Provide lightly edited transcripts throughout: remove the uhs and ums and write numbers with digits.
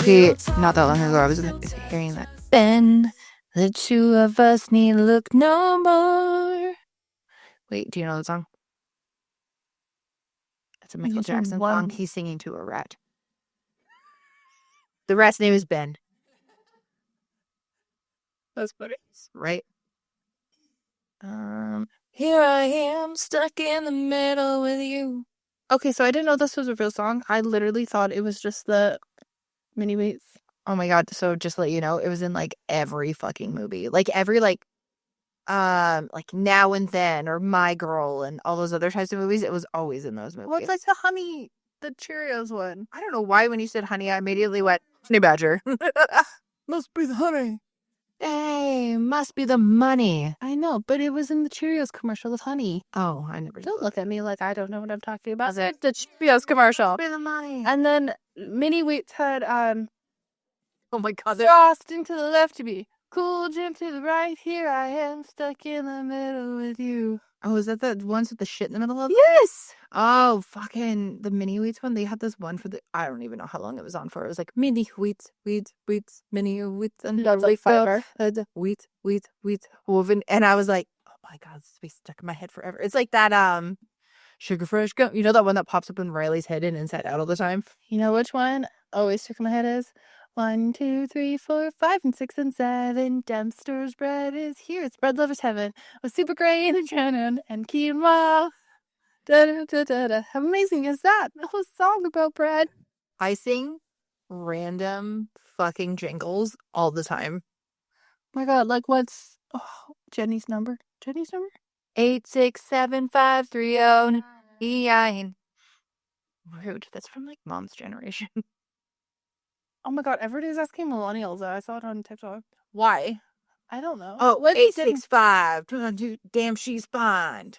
Okay, not that long ago, I was hearing that. Ben, the two of us need look no more. Wait, do you know the song? It's a Michael Jackson song. He's singing to a rat. The rat's name is Ben. That's funny. Right? Here I am, stuck in the middle with you. Okay, so I didn't know this was a real song. I literally thought it was just the mini weights. Oh my god, so just to let you know, it was in like every fucking movie. Like every like Now and Then or My Girl and all those other types of movies, it was always in those movies. Well, it's like the honey, the Cheerios one. I don't know why when you said honey, I immediately went, Honey Badger. Must be the honey. Hey, must be the money. I know, but it was in the Cheerios commercial with honey. Oh, I never Don't look at me like I don't know what I'm talking about. Was it? The Cheerios commercial. Must be the money. And then mini weights had Oh my god. frosting to the left to me. Cool Jim to the right. Here I am, stuck in the middle with you. Oh, is that the ones with the shit in the middle of them? Yes! Oh, fucking the mini wheats one. They had this one for I don't even know how long it was on for. It was like mini wheats, mini wheats, and Lovely fiber. Wheat, woven. And I was like, oh my god, this will be stuck in my head forever. It's like that Sugar Fresh gum. You know that one that pops up in Riley's head and Inside Out all the time? You know which one always stuck in my head is? 1, 2, 3, 4, 5, and 6, and 7. Dempster's bread is here. It's bread lover's heaven. With super grain and Shannon and quinoa. Da, da, da, da, da. How amazing is that? A whole song about bread. I sing random fucking jingles all the time. Oh my god, like what's Jenny's number? 8675309. Rude. That's from like mom's generation. Oh my god, everybody's asking millennials. I saw it on TikTok. Why? I don't know. Oh, 865. Damn, she's fine.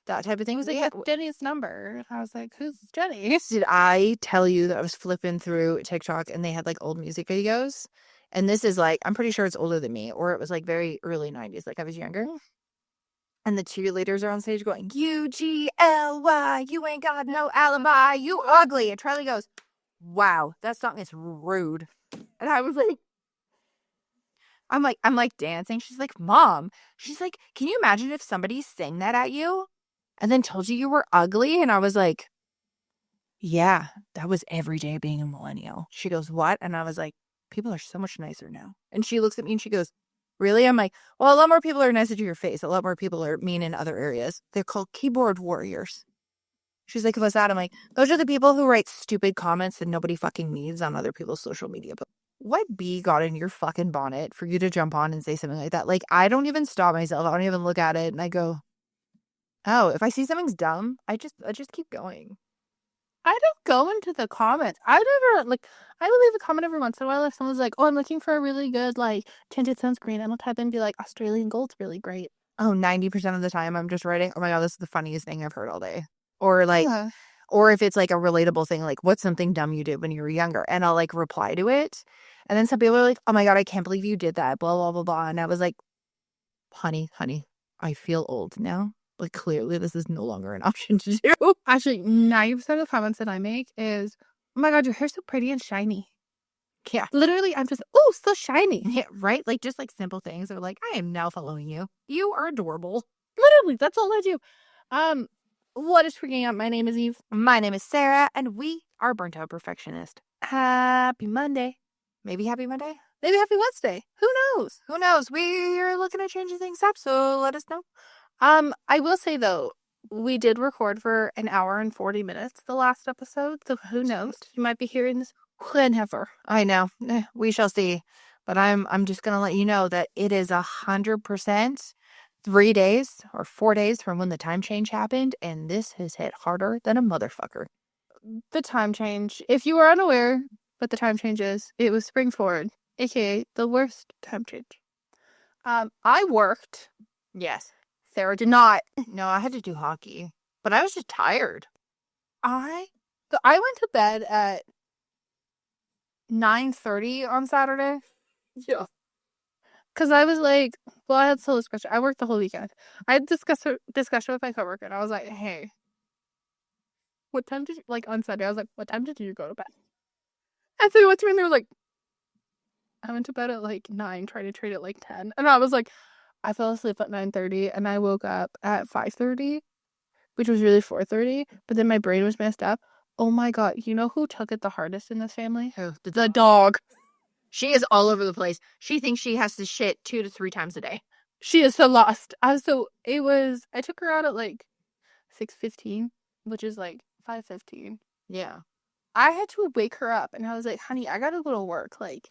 That type of thing. Was They like, had Jenny's number. I was like, who's Jenny? Did I tell you that I was flipping through TikTok and they had like old music videos? And this is like, I'm pretty sure it's older than me, or it was like very early 90s, like I was younger. And the cheerleaders are on stage going, UGLY, you ain't got no alibi, you ugly. And Charlie goes, wow, that song is rude. And I was like, I'm like dancing. She's like, Mom. She's like, can you imagine if somebody sang that at you and then told you were ugly? And I was like, yeah, that was every day being a millennial. She goes, what? And I was like, people are so much nicer now. And she looks at me and she goes, really? I'm like, well, a lot more people are nice to your face. A lot more people are mean in other areas. They're called keyboard warriors. She's like, what's that? I'm like, those are the people who write stupid comments that nobody fucking needs on other people's social media. But what bee got in your fucking bonnet for you to jump on and say something like that? Like, I don't even stop myself. I don't even look at it. And I go, oh, if I see something's dumb, I just keep going. I don't go into the comments. I will leave a comment every once in a while if someone's like, oh, I'm looking for a really good, like, tinted sunscreen. And I'll type in and be like, Australian Gold's really great. Oh, 90% of the time I'm just writing, oh my god, this is the funniest thing I've heard all day. Or like, or if it's like a relatable thing, like what's something dumb you did when you were younger? And I'll like reply to it. And then some people are like, oh my god, I can't believe you did that, blah, blah, blah, blah. And I was like, honey, I feel old now. Like clearly this is no longer an option to do. Actually, 90% of the comments that I make is, oh my god, your hair's so pretty and shiny. Yeah. Literally, I'm just, oh, so shiny. Yeah, right? Like just like simple things. They're like, I am now following you. You are adorable. Literally, that's all I do. What is freaking out? My name is Eve. My name is Sarah, and we are Burnt Out Perfectionist. Happy Monday. Maybe happy Monday? Maybe happy Wednesday. Who knows? Who knows? We are looking at changing things up, so let us know. I will say though, we did record for an hour and 40 minutes the last episode, so who knows? You might be hearing this whenever. I know. We shall see. But I'm just gonna let you know that it is 100% 3 days or 4 days from when the time change happened, and this has hit harder than a motherfucker. The time change. If you are unaware what the time change is, it was spring forward, aka the worst time change. I worked. Yes. Sarah did not. No, I had to do hockey, but I was just tired. I went to bed at 9:30 on Saturday. Yeah. Because I was like, well, I had solo discussion. I worked the whole weekend. I had discussion with my coworker, and I was like, hey, what time did you, like, on Sunday, I was like, what time did you go to bed? And so they went to me, and they were like, I went to bed at like 9, tried to trade at like 10. And I was like, I fell asleep at 9:30 and I woke up at 5:30, which was really 4:30, but then my brain was messed up. Oh my God, you know who took it the hardest in this family? Who? The dog. She is all over the place. She thinks she has to shit 2 to 3 times a day. She is so lost. I took her out at like 6:15, which is like 5:15. Yeah. I had to wake her up and I was like, honey, I gotta go to work. Like,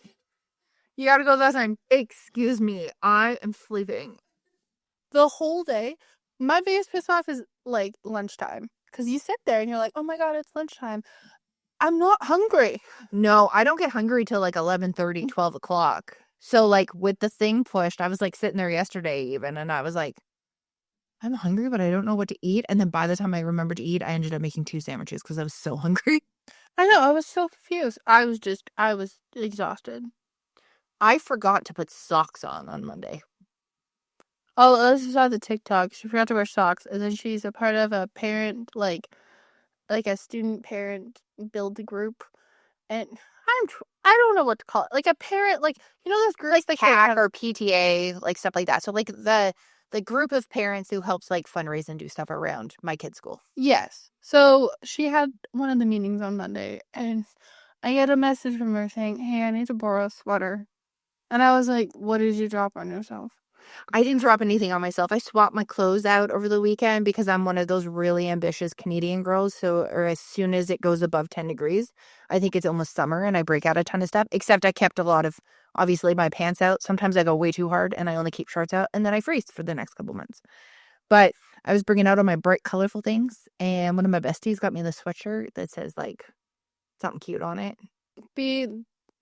You gotta go that time. Excuse me. I am sleeping. the whole day, my biggest piss off is like lunchtime. Because you sit there and you're like, oh my God, it's lunchtime. I'm not hungry. No, I don't get hungry till like 11:30, 12 o'clock. So like with the thing pushed, I was like sitting there yesterday even, and I was like, I'm hungry, but I don't know what to eat. And then by the time I remembered to eat, I ended up making 2 sandwiches because I was so hungry. I know, I was so confused. I was exhausted. I forgot to put socks on Monday. Oh, Alyssa saw the TikTok. She forgot to wear socks, and then she's a part of a parent, like a student parent build group, and I don't know what to call it. Like a parent, like you know those groups Like that CAC or PTA, like stuff like that. So like the group of parents who helps like fundraise and do stuff around my kid's school. Yes. So she had one of the meetings on Monday, and I get a message from her saying, "Hey, I need to borrow a sweater," and I was like, "What did you drop on yourself?" I didn't drop anything on myself. I swapped my clothes out over the weekend because I'm one of those really ambitious Canadian girls. So, or as soon as it goes above 10 degrees, I think it's almost summer and I break out a ton of stuff, except I kept a lot of, obviously, my pants out. Sometimes I go way too hard and I only keep shorts out and then I freeze for the next couple months. But I was bringing out all my bright, colorful things. And one of my besties got me this sweatshirt that says like something cute on it.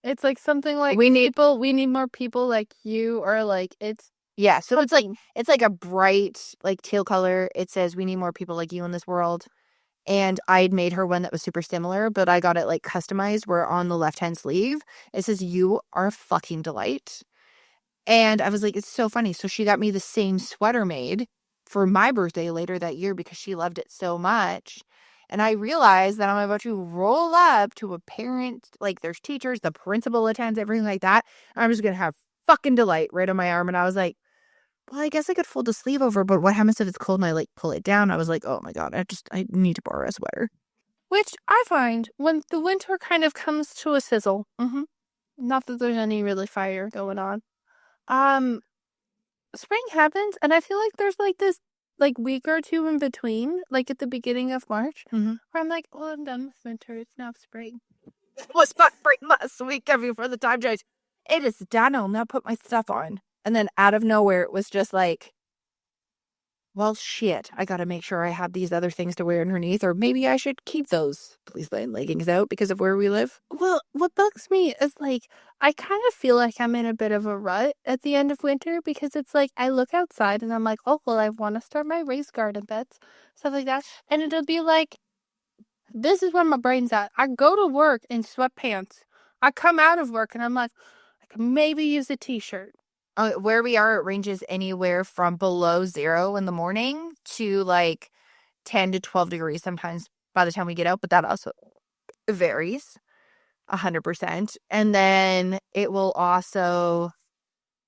It's like something like We need, we need more people like you, or like it's yeah. So it's like a bright, like teal color. It says, we need more people like you in this world. And I'd made her one that was super similar, but I got it like customized where on the left-hand sleeve, it says, you are a fucking delight. And I was like, it's so funny. So she got me the same sweater made for my birthday later that year because she loved it so much. And I realized that I'm about to roll up to a parent, like there's teachers, the principal attends, everything like that. And I'm just going to have fucking delight right on my arm. And I was like, well, I guess I could fold the sleeve over, but what happens if it's cold and I like pull it down? I was like, oh my God, I need to borrow a sweater. which I find when the winter kind of comes to a sizzle. Not that there's any really fire going on. Um, Spring happens, and I feel like there's like this like week or two in between, like at the beginning of March, where I'm like, oh, I'm done with winter. It's now spring. Was not spring last week before the time change. It is done. I'll now put my stuff on. And then out of nowhere, it was just like, well, shit. I got to make sure I have these other things to wear underneath, or maybe I should keep those police line leggings out because of where we live. Well, what bugs me is like I kind of feel like I'm in a bit of a rut at the end of winter because it's like I look outside and I'm like, oh well, I want to start my raised garden beds, stuff like that, and it'll be like, this is where my brain's at. I go to work in sweatpants. I come out of work and I'm like, I could maybe use a t-shirt. Where we are, it ranges anywhere from below 0 in the morning to like 10 to 12 degrees sometimes by the time we get out, but that also varies 100%. And then it will also,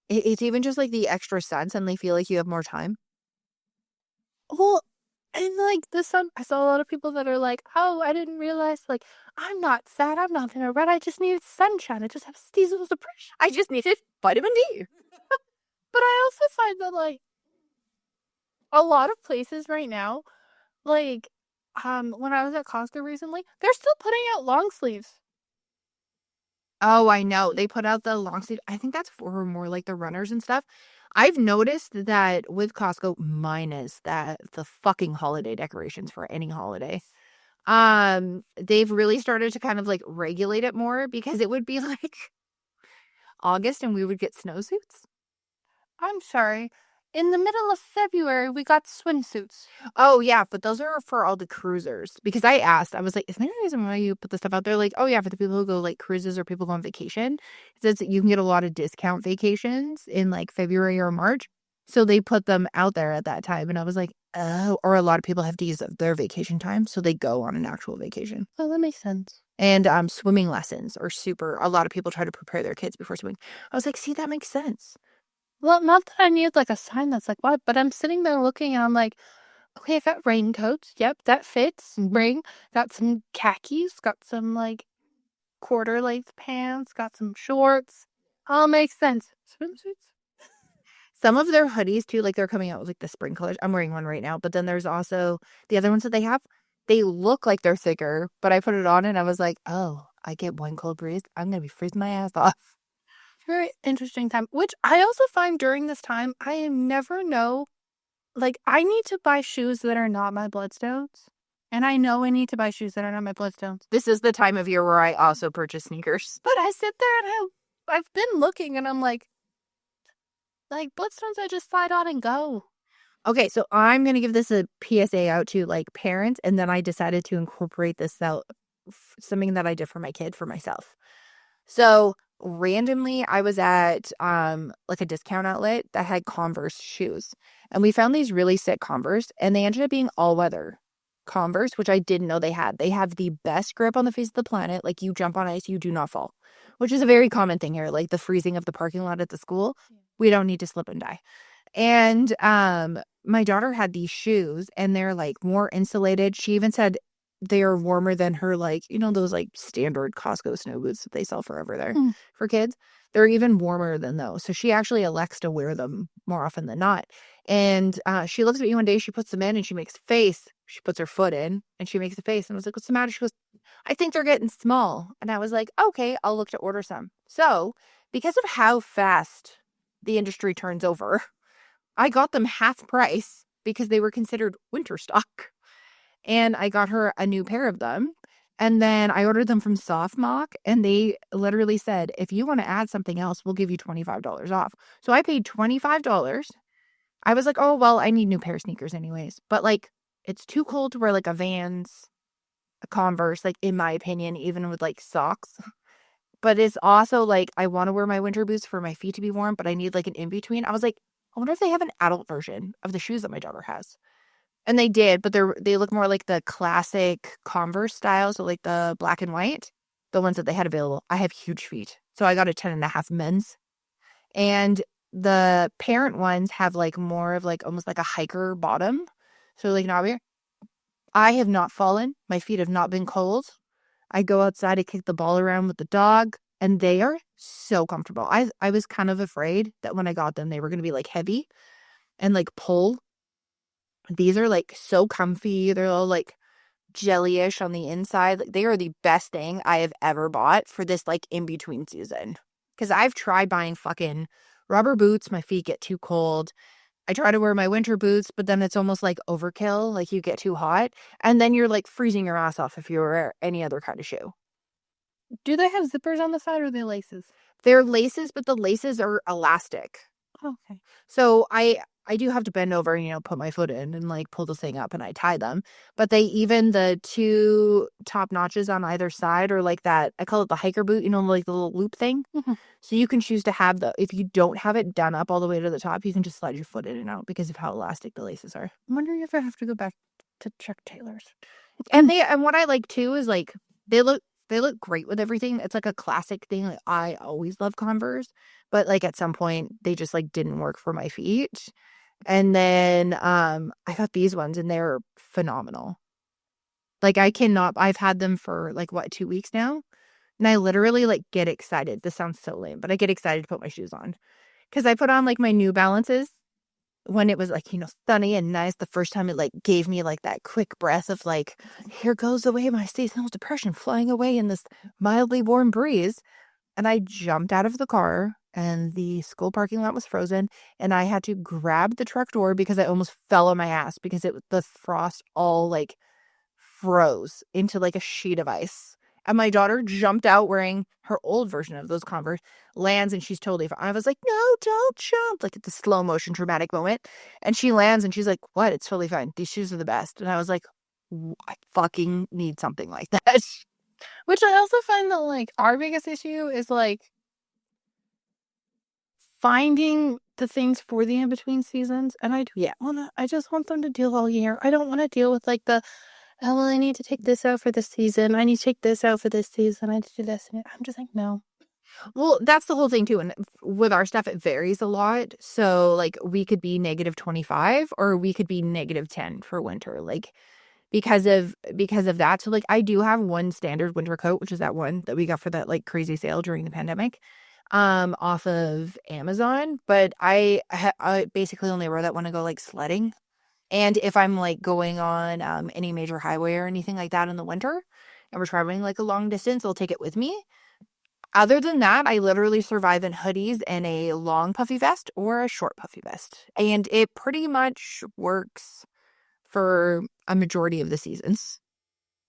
it's even just like the extra sun, suddenly feel like you have more time. Well, and like the sun, I saw a lot of people that are like, oh, I didn't realize, like, I'm not sad, I'm not in a rut, I just needed sunshine, I just have seasonal depression. I just needed vitamin D. But I also find that, like, a lot of places right now, like, when I was at Costco recently, they're still putting out long sleeves. Oh, I know. They put out the long sleeve. I think that's for more like the runners and stuff. I've noticed that with Costco, minus that the fucking holiday decorations for any holiday. They've really started to kind of like regulate it more because it would be like August and we would get snowsuits. I'm sorry. In the middle of February, we got swimsuits. Oh, yeah, but those are for all the cruisers. Because I asked, I was like, is there a reason why you put the stuff out there? Like, oh, yeah, for the people who go like cruises or people go on vacation. It says that you can get a lot of discount vacations in like February or March. So they put them out there at that time. And I was like, Oh, or a lot of people have to use their vacation time, so they go on an actual vacation. Oh, that makes sense. And swimming lessons are super. A lot of people try to prepare their kids before swimming. I was like, see, that makes sense. Well, not that I need like a sign that's like what, but I'm sitting there looking and I'm like, okay, I got raincoats. Yep, that fits. Bring. Got some khakis. Got some like quarter length pants. Got some shorts. All makes sense. Swimsuits. Some of their hoodies too, like they're coming out with like the spring colors. I'm wearing one right now, but then there's also the other ones that they have. They look like they're thicker, but I put it on and I was like, oh, I get one cold breeze. I'm gonna be freezing my ass off. Very interesting time. Which I also find during this time, I never know. Like, I need to buy shoes that are not my bloodstones. And I know I need to buy shoes that are not my bloodstones. This is the time of year where I also purchase sneakers. But I sit there and I've been looking and I'm like bloodstones I just slide on and go. Okay, so I'm gonna give this a PSA out to like parents, and then I decided to incorporate this out something that I did for my kid for myself. So randomly, I was at like a discount outlet that had Converse shoes, and we found these really sick Converse, and they ended up being all weather Converse, which I didn't know they had. They have the best grip on the face of the planet. Like you jump on ice, you do not fall, which is a very common thing here. Like the freezing of the parking lot at the school, we don't need to slip and die. And my daughter had these shoes and they're like more insulated. She even said they are warmer than her, like, you know, those like standard Costco snow boots that they sell forever there for kids. They're even warmer than those. So she actually elects to wear them more often than not. And she looks at me one day, she puts them in and she makes a face. She puts her foot in and she makes a face. And I was like, what's the matter? She goes, I think they're getting small. And I was like, okay, I'll look to order some. So because of how fast the industry turns over, I got them half price because they were considered winter stock. And I got her a new pair of them. And then I ordered them from Softmock, and they literally said, if you want to add something else, we'll give you $25 off. So I paid $25. I was like, oh, well, I need new pair of sneakers anyways. But like, it's too cold to wear like a Vans, a Converse, like in my opinion, even with like socks. But it's also like, I want to wear my winter boots for my feet to be warm, but I need like an in between. I was like, I wonder if they have an adult version of the shoes that my daughter has. And they did, but they look more like the classic Converse style, so like the black and white, the ones that they had available. I have huge feet, so I got a 10.5 men's. And the parent ones have like more of like almost like a hiker bottom. So like not weird. I have not fallen. My feet have not been cold. I go outside to kick the ball around with the dog, and they are so comfortable. I was kind of afraid that when I got them, they were going to be like heavy and like pull. These are like so comfy. They're all like jellyish on the inside. Like, they are the best thing I have ever bought for this like in between season. Because I've tried buying fucking rubber boots. My feet get too cold. I try to wear my winter boots, but then it's almost like overkill. Like you get too hot. And then you're like freezing your ass off if you wear any other kind of shoe. Do they have zippers on the side or are they laces? They're laces, but the laces are elastic. Okay. So I do have to bend over and, you know, put my foot in and like pull the thing up and I tie them. But they even the two top notches on either side are like that. I call it the hiker boot, you know, like the little loop thing. Mhm. So you can choose to have if you don't have it done up all the way to the top, you can just slide your foot in and out because of how elastic the laces are. I'm wondering if I have to go back to Chuck Taylor's. And what I like too is like they look great with everything. It's like a classic thing. Like I always love Converse, but like at some point they just like didn't work for my feet. And then I got these ones and they're phenomenal. Like I've had them for like what, 2 weeks now? And I literally like get excited. This sounds so lame, but I get excited to put my shoes on. Because I put on like my New Balances when it was like, you know, sunny and nice. The first time it like gave me like that quick breath of like, here goes away my seasonal depression flying away in this mildly warm breeze. And I jumped out of the car and the school parking lot was frozen and I had to grab the truck door because I almost fell on my ass because the frost all like froze into like a sheet of ice. And my daughter jumped out wearing her old version of those Converse, lands, and she's totally fine. I was like, no, don't jump. Like at the slow motion dramatic moment. And she lands and she's like, what? It's totally fine. These shoes are the best. And I was like, I fucking need something like that. Which I also find that like our biggest issue is like finding the things for the in-between seasons, and I just want them to deal all year. I don't wanna deal with, like, "Oh, well, I need to take this out for this season. I need to take this out for this season. I need to do this," and I'm just like, "No." Well, that's the whole thing too, and with our stuff, it varies a lot. So, like, we could be -25 or we could be -10 for winter, like, because of that. So, like, I do have one standard winter coat, which is that one that we got for that, like, crazy sale during the pandemic, off of Amazon, but I basically only wear that when I go, like, sledding, and if I'm, like, going on, any major highway or anything like that in the winter, and we're traveling, like, a long distance, I'll take it with me. Other than that, I literally survive in hoodies and a long puffy vest or a short puffy vest, and it pretty much works for a majority of the seasons.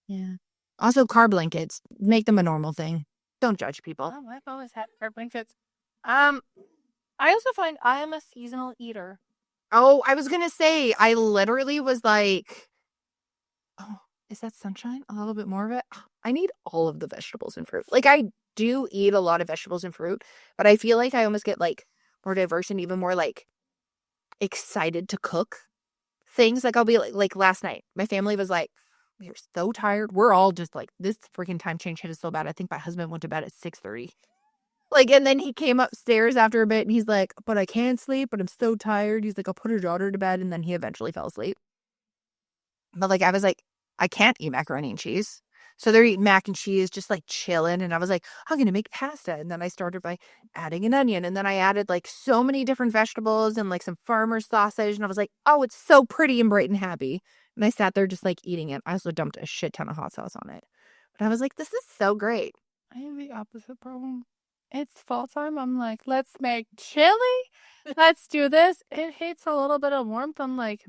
Yeah. Also, car blankets, make them a normal thing. Don't judge people. Oh, I've always had fur blankets. Um, I also find I am a seasonal eater. Oh, I was gonna say, I literally was like, oh, is that sunshine? A little bit more of it? I need all of the vegetables and fruit. Like, I do eat a lot of vegetables and fruit, but I feel like I almost get, like, more diverse and even more, like, excited to cook things. Like, I'll be like last night, my family was like, we are so tired. We're all just like, this freaking time change hit us so bad. I think my husband went to bed at 6:30. Like, and then he came upstairs after a bit and he's like, but I can't sleep, but I'm so tired. He's like, I'll put her daughter to bed. And then he eventually fell asleep. But like, I was like, I can't eat macaroni and cheese. So they're eating mac and cheese, just like chilling. And I was like, I'm going to make pasta. And then I started by adding an onion. And then I added like so many different vegetables and like some farmer's sausage. And I was like, oh, it's so pretty and bright and happy. And I sat there just like eating it. I also dumped a shit ton of hot sauce on it. But I was like, this is so great. I have the opposite problem. It's fall time. I'm like, let's make chili. Let's do this. It hates a little bit of warmth. I'm like,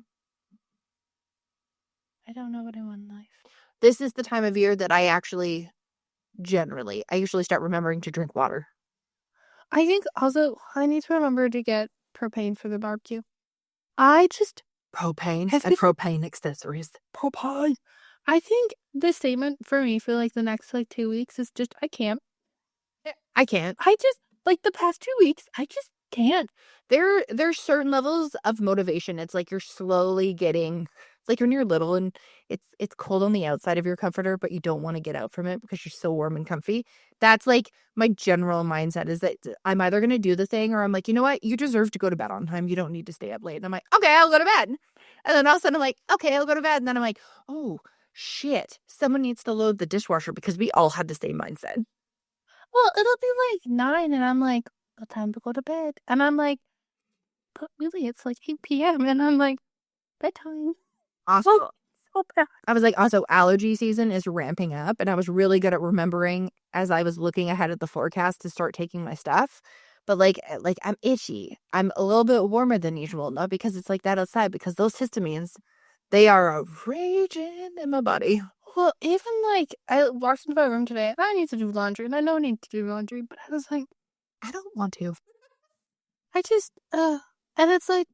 I don't know what I want in life. This is the time of year that I usually start remembering to drink water. I think also I need to remember to get propane for the barbecue. I just Propane have and propane accessories. propane. I think the statement for me for like the next like 2 weeks is just I can't. I can't. I just like the past 2 weeks, I just can't. There's certain levels of motivation. It's like you're slowly getting, it's like when you're little and it's cold on the outside of your comforter, but you don't want to get out from it because you're so warm and comfy. That's like my general mindset is that I'm either going to do the thing or I'm like, you know what? You deserve to go to bed on time. You don't need to stay up late. And I'm like, okay, I'll go to bed. And then all of a sudden I'm like, okay, I'll go to bed. And then I'm like, oh shit, someone needs to load the dishwasher because we all had the same mindset. Well, it'll be like 9 and I'm like, well, time to go to bed. And I'm like, but really it's like 8 p.m. and I'm like, bedtime. Also, Oh, so bad. I was like, also, allergy season is ramping up. And I was really good at remembering as I was looking ahead at the forecast to start taking my stuff. But like I'm itchy. I'm a little bit warmer than usual. Not because it's like that outside, because those histamines, they are a raging in my body. Well, even like I walked into my room today and I need to do laundry and I know I need to do laundry, but I was like, I don't want to. I just and it's like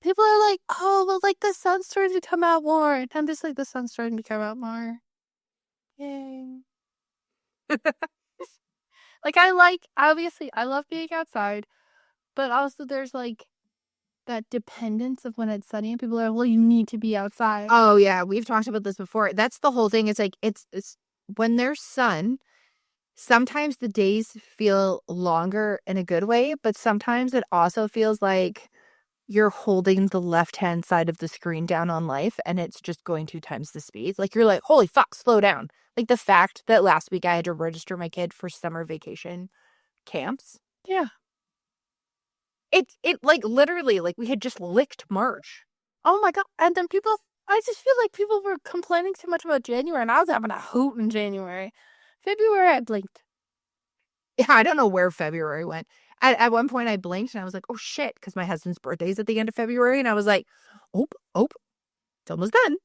people are like, oh well like the sun's starting to come out more. And I'm just like the sun's starting to come out more. Yay. Like obviously I love being outside, but also there's like that dependence of when it's sunny and people are, well, you need to be outside. Oh yeah, we've talked about this before. That's the whole thing. It's like it's when there's sun, sometimes the days feel longer in a good way, but sometimes it also feels like you're holding the left-hand side of the screen down on life and it's just going 2 times the speed. Like you're like, holy fuck, slow down. Like the fact that last week I had to register my kid for summer vacation camps. Yeah. It like literally like we had just licked March. Oh my god. And then I just feel like people were complaining too much about January and I was having a hoot in January. February I blinked. Yeah, I don't know where February went. At one point I blinked and I was like, oh shit, because my husband's birthday is at the end of February. And I was like, oh, it's almost done.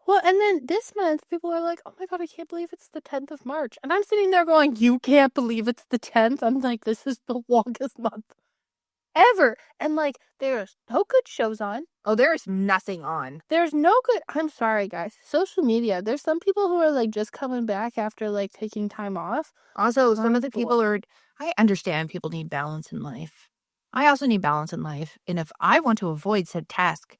Well, and then this month, people are like, oh my god, I can't believe it's the 10th of March. And I'm sitting there going, you can't believe it's the 10th? I'm like, this is the longest month ever. And like, there's no good shows on. Oh, there is nothing on. There's no good, I'm sorry, guys. Social media, there's some people who are like just coming back after like taking time off. Also, some of the people I understand people need balance in life. I also need balance in life. And if I want to avoid said task,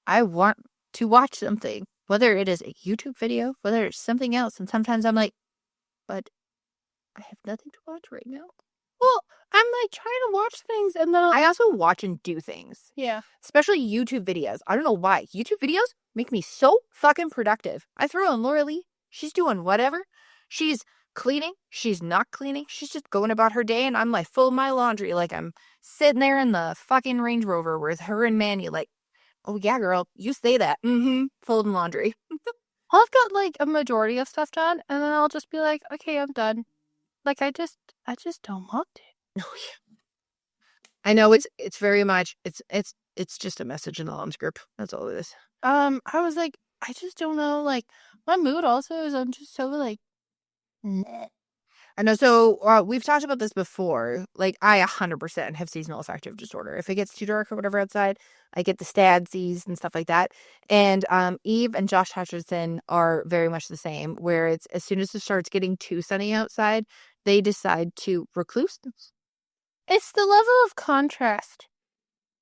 I want to watch something, whether it is a YouTube video, whether it's something else. And sometimes I'm like, but I have nothing to watch right now. Well, I'm like trying to watch things and then I also watch and do things. yeah. Especially YouTube videos. I don't know why. YouTube videos make me so fucking productive. I throw on Laura Lee. She's doing whatever. She's cleaning. She's not cleaning. She's just going about her day, and I'm like full of my laundry. Like I'm sitting there in the fucking Range Rover with her and Manny. Like, oh yeah, girl, you say that. Folding laundry. I've got like a majority of stuff done, and then I'll just be like, okay, I'm done. Like I just don't want to. Oh yeah. I know it's very much it's just a message in the Homs group. That's all it is. I was like, I just don't know. Like my mood also is I'm just so like. Meh. I know. So we've talked about this before. Like I 100% have seasonal affective disorder. If it gets too dark or whatever outside, I get the stadsies and stuff like that. And Eve and Josh Hutcherson are very much the same. Where it's as soon as it starts getting too sunny outside, they decide to recluse. It's the level of contrast.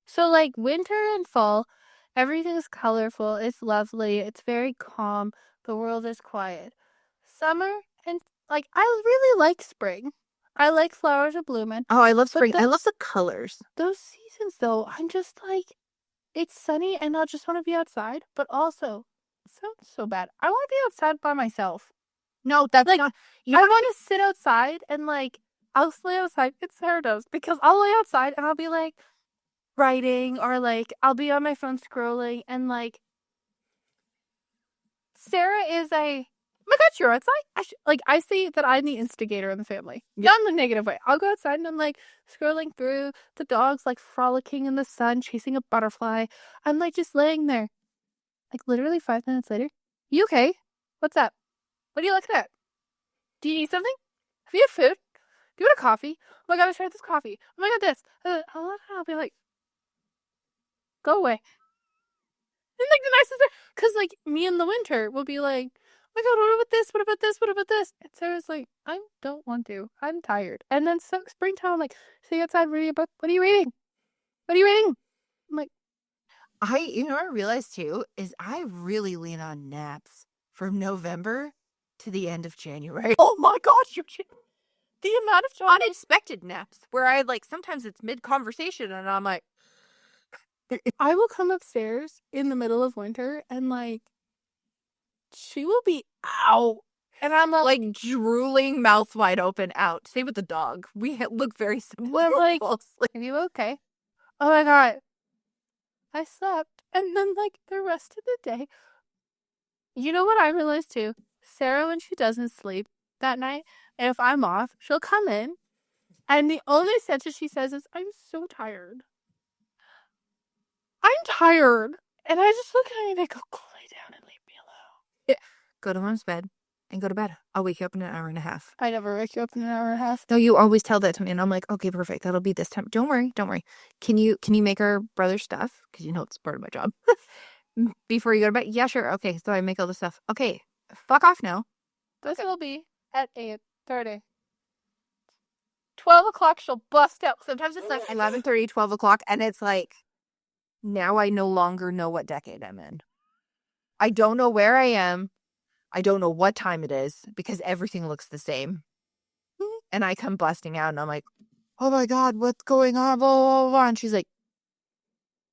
So like winter and fall, everything is colorful. It's lovely. It's very calm. The world is quiet. Summer and like I really like spring. I like flowers are blooming. Oh, I love But spring. I love the colors. those seasons though, I'm just like it's sunny and I just want to be outside, but also it sounds so bad. I want to be outside by myself. No, that's Like not. I want to sit outside and like I'll lay outside. It's Sarah does because I'll lay outside and I'll be like writing or like I'll be on my phone scrolling and like Sarah is a oh my god, you're outside. I see that I'm the instigator in the family. Yep. Not in the negative way. I'll go outside and I'm like scrolling through the dogs like frolicking in the sun, chasing a butterfly. I'm like just laying there. Like literally 5 minutes later. You okay? What's up? What are you looking at? Do you need something? Have you had food? Do you want a coffee? Oh my god, I tried this coffee. Oh my god, this. I'll be like, go away. And like the nicest thing, because like me in the winter will be like, oh my god, what about this? What about this? What about this? And Sarah's like, I don't want to. I'm tired. And then so springtime, I'm like, stay outside reading a book. What are you reading? What are you reading? I'm like, You know what I realized too is I really lean on naps from November to the end of January. oh my god, the amount of time Unexpected naps where I like sometimes it's mid conversation and I'm like, I will come upstairs in the middle of winter and like she will be out. And I'm like drooling, mouth wide open, out. Same with the dog. We look very similar. like, are you okay? Oh my god. I slept. And then like the rest of the day. You know what I realized too? Sarah, when she doesn't sleep that night, and if I'm off, she'll come in. And the only sentence she says is, I'm so tired. I'm tired. And I just look at her and I go, go lay down and leave me alone. Yeah. Go to mom's bed and go to bed. I'll wake you up in an hour and a half. I never wake you up in an hour and a half. No, you always tell that to me, and I'm like, okay, perfect. That'll be this time. Don't worry, don't worry. Can you make our brother stuff? Because you know it's part of my job. Before you go to bed? Yeah, sure. Okay, so I make all the stuff. Okay, fuck off now. This will be at 8:30. 12 o'clock, she'll bust out. Sometimes it's like 11:30, 12 o'clock, and it's like, now I no longer know what decade I'm in. I don't know where I am. I don't know what time it is because everything looks the same. And I come busting out and I'm like, oh my God, what's going on? Blah, blah, blah. And she's like,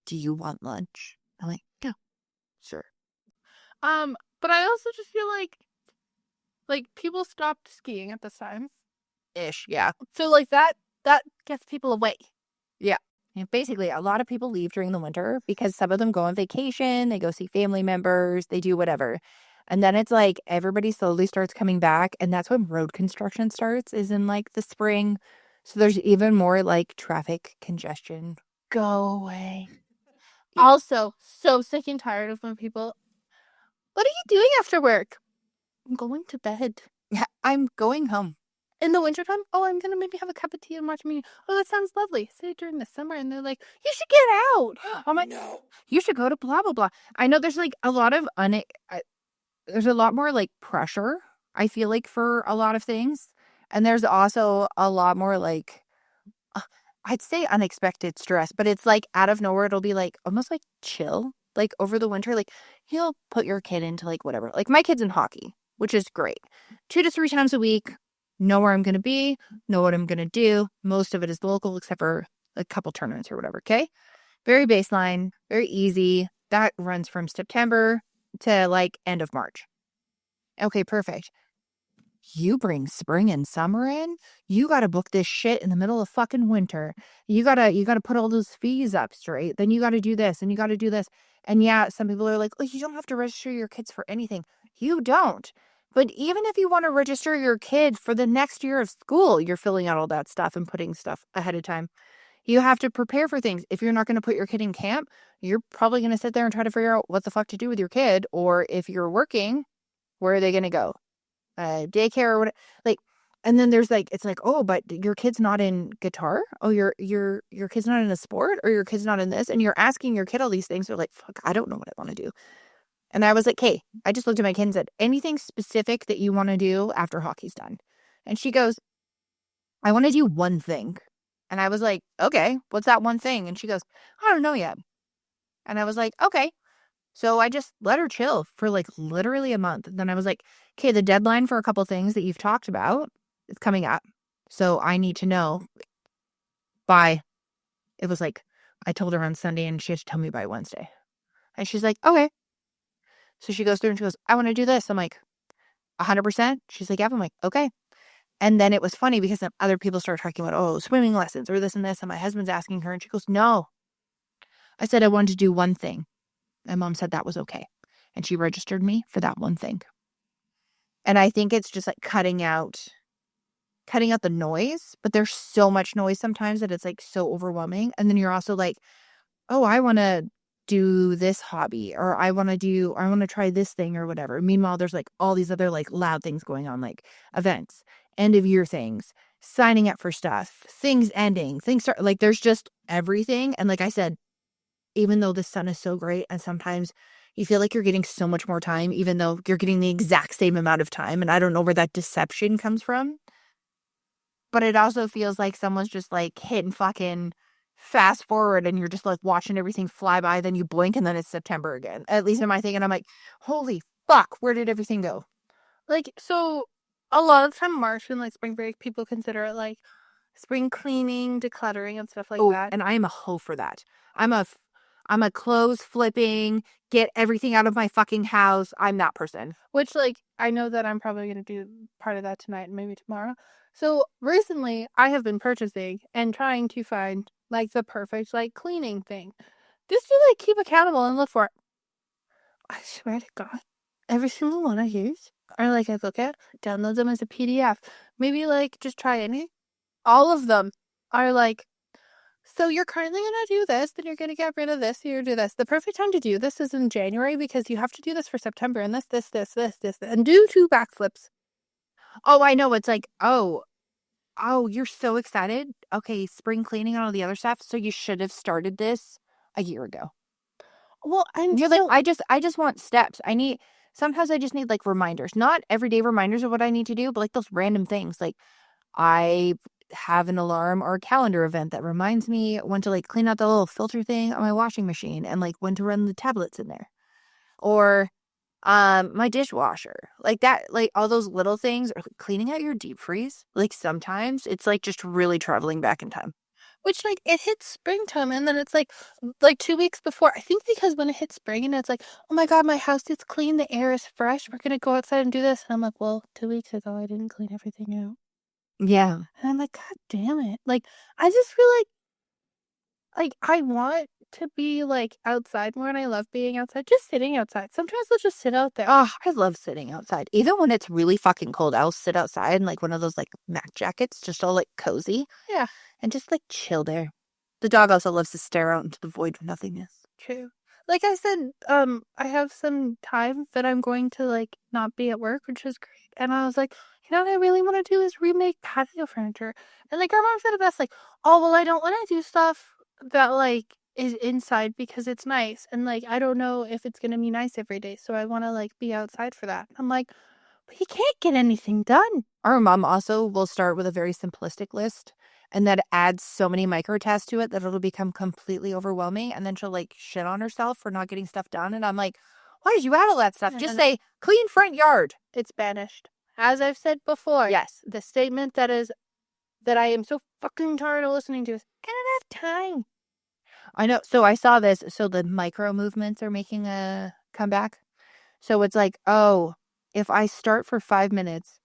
do you want lunch? I'm like, yeah, sure. But I also just feel like people stopped skiing at this time. Ish, yeah. So like that gets people away. Yeah. And basically, a lot of people leave during the winter because some of them go on vacation, they go see family members, they do whatever. And then it's like everybody slowly starts coming back. And that's when road construction starts, is in like the spring. So there's even more like traffic congestion. Go away. Also, so sick and tired of when people, what are you doing after work? I'm going to bed. Yeah, I'm going home. In the wintertime, oh, I'm going to maybe have a cup of tea and watch a movie. Oh, that sounds lovely. Say during the summer, and they're like, you should get out. Oh my, no. You should go to blah, blah, blah. I know there's like a lot of, there's a lot more like pressure, I feel like, for a lot of things. And there's also a lot more like, I'd say unexpected stress, but it's like out of nowhere, it'll be like almost like chill, like over the winter. Like he'll put your kid into like whatever. Like my kid's in hockey, which is great. 2 to 3 times a week, know where I'm going to be, know what I'm going to do. Most of it is local, except for a couple tournaments or whatever. Okay. Very baseline, very easy. That runs from September to like end of March. Okay, perfect. You bring spring and summer in, you got to book this shit in the middle of fucking winter. You got to put all those fees up straight. Then you got to do this and you got to do this. And yeah, some people are like, "Oh, you don't have to register your kids for anything." You don't. But even if you want to register your kid for the next year of school, you're filling out all that stuff and putting stuff ahead of time. You have to prepare for things. If you're not going to put your kid in camp, you're probably going to sit there and try to figure out what the fuck to do with your kid. Or if you're working, where are they going to go? Daycare or what, like, and then there's like, it's like, oh, but your kid's not in guitar. Oh, your kid's not in a sport, or your kid's not in this, and you're asking your kid all these things. They're like, fuck, I don't know what I want to do. And I was like, hey, I just looked at my kid and said, anything specific that you want to do after hockey's done? And she goes, I want to do one thing. And I was like, okay, what's that one thing? And she goes, I don't know yet. And I was like, okay. So I just let her chill for like literally a month. And then I was like, okay, the deadline for a couple things that you've talked about is coming up. So I need to know by, it was like, I told her on Sunday and she had to tell me by Wednesday. And she's like, okay. So she goes through and she goes, I want to do this. I'm like, 100%? She's like, yeah. I'm like, okay. And then it was funny because then other people started talking about, oh, swimming lessons or this and this. And my husband's asking her and she goes, no. I said, I wanted to do one thing. My mom said that was okay. And she registered me for that one thing. And I think it's just like cutting out the noise, but there's so much noise sometimes that it's like so overwhelming. And then you're also like, oh, I want to do this hobby, or I want to try this thing or whatever. Meanwhile, there's like all these other like loud things going on, like events, end of year things, signing up for stuff, things ending, things start, like there's just everything. And like I said, even though the sun is so great and sometimes you feel like you're getting so much more time, even though you're getting the exact same amount of time. And I don't know where that deception comes from. But it also feels like someone's just like hitting fucking fast forward and you're just like watching everything fly by. Then you blink and then it's September again. At least in my thing. And I'm like, holy fuck, where did everything go? Like, so a lot of the time, March and like spring break, people consider it like spring cleaning, decluttering, and stuff like Oh, that. and I am a hoe for that. I'm a, I'm a clothes flipping, get everything out of my fucking house. I'm that person. Which, like, I know that I'm probably going to do part of that tonight and maybe tomorrow. So recently, I have been purchasing and trying to find like the perfect like cleaning thing, just to like keep accountable and look for it. I swear to God, every single one I use, or like I look at, download them as a PDF. Maybe like just try any. All of them are like, so you're currently going to do this, then you're going to get rid of this, you're going to do this. The perfect time to do this is in January because you have to do this for September and this, and do 2 backflips. Oh, I know. It's like, oh, you're so excited. Okay, spring cleaning and all the other stuff. So you should have started this a year ago. Well, and You're like, so I just want steps. Sometimes I just need like reminders, not everyday reminders of what I need to do, but like those random things. Like I have an alarm or a calendar event that reminds me when to like clean out the little filter thing on my washing machine and like when to run the tablets in there, or my dishwasher, like that, like all those little things, or like, cleaning out your deep freeze. Like sometimes it's like just really traveling back in time. which like it hits springtime and then it's like 2 weeks before. I think because when it hits spring and it's like, oh my God, my house is clean, the air is fresh, we're gonna go outside and do this. And I'm like, well, 2 weeks ago I didn't clean everything out. Yeah. And I'm like, God damn it. Like I just feel like I want to be like outside more and I love being outside. Just sitting outside. Sometimes I'll just sit out there. Oh, I love sitting outside. Even when it's really fucking cold, I'll sit outside in like one of those like mat jackets, just all like cozy, Yeah, and just like chill there. The dog also loves to stare out into the void of nothingness. true. Like I said, I have some time that I'm going to like not be at work, which is great. And I was like, you know what I really want to do is remake patio furniture. And like our mom said it best, like, oh well, I don't want to do stuff that like is inside because it's nice. And like I don't know if it's gonna be nice every day. So I wanna like be outside for that. I'm like, but you can't get anything done. Our mom also will start with a very simplistic list and that adds so many micro tasks to it that it'll become completely overwhelming. And then she'll like shit on herself for not getting stuff done. And I'm like, why did you add all that stuff? Just say clean front yard. It's banished. As I've said before, Yes. the statement that I am so fucking tired of listening to is, I don't have time. I know. So I saw this. So the micro movements are making a comeback. So it's like, oh, if I start for 5 minutes,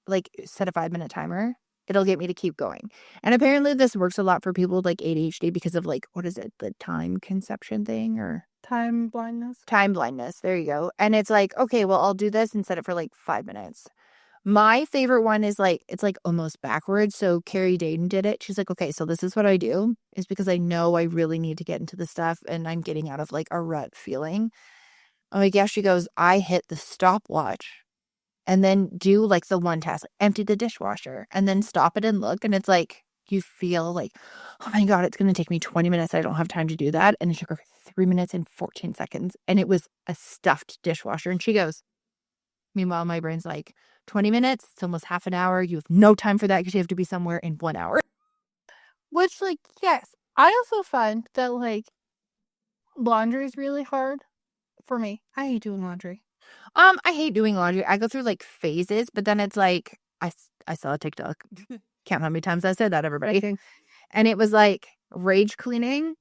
like set a 5-minute timer, it'll get me to keep going. And apparently this works a lot for people with like ADHD because of like, what is it? The time conception thing or Time blindness. time blindness. There you go. And it's like, okay, well, I'll do this and set it for like 5 minutes. My favorite one is like, it's like almost backwards. So Carrie Dayton did it. She's like, okay, so this is what I do is because I know I really need to get into the stuff and I'm getting out of like a rut feeling. Oh my gosh, she goes, I hit the stopwatch and then do like the one task, like empty the dishwasher and then stop it and look. And it's like, you feel like, oh my God, it's going to take me 20 minutes. I don't have time to do that. And it took her 3 minutes and 14 seconds. And it was a stuffed dishwasher. And she goes, meanwhile, my brain's like, 20 minutes, it's almost half an hour. You have no time for that because you have to be somewhere in 1 hour. Which, like, yes. I also find that, like, laundry is really hard for me. I hate doing laundry. I hate doing laundry. I go through like phases, but then it's like, I saw a TikTok. Count how many times I said that, everybody. And it was like rage cleaning,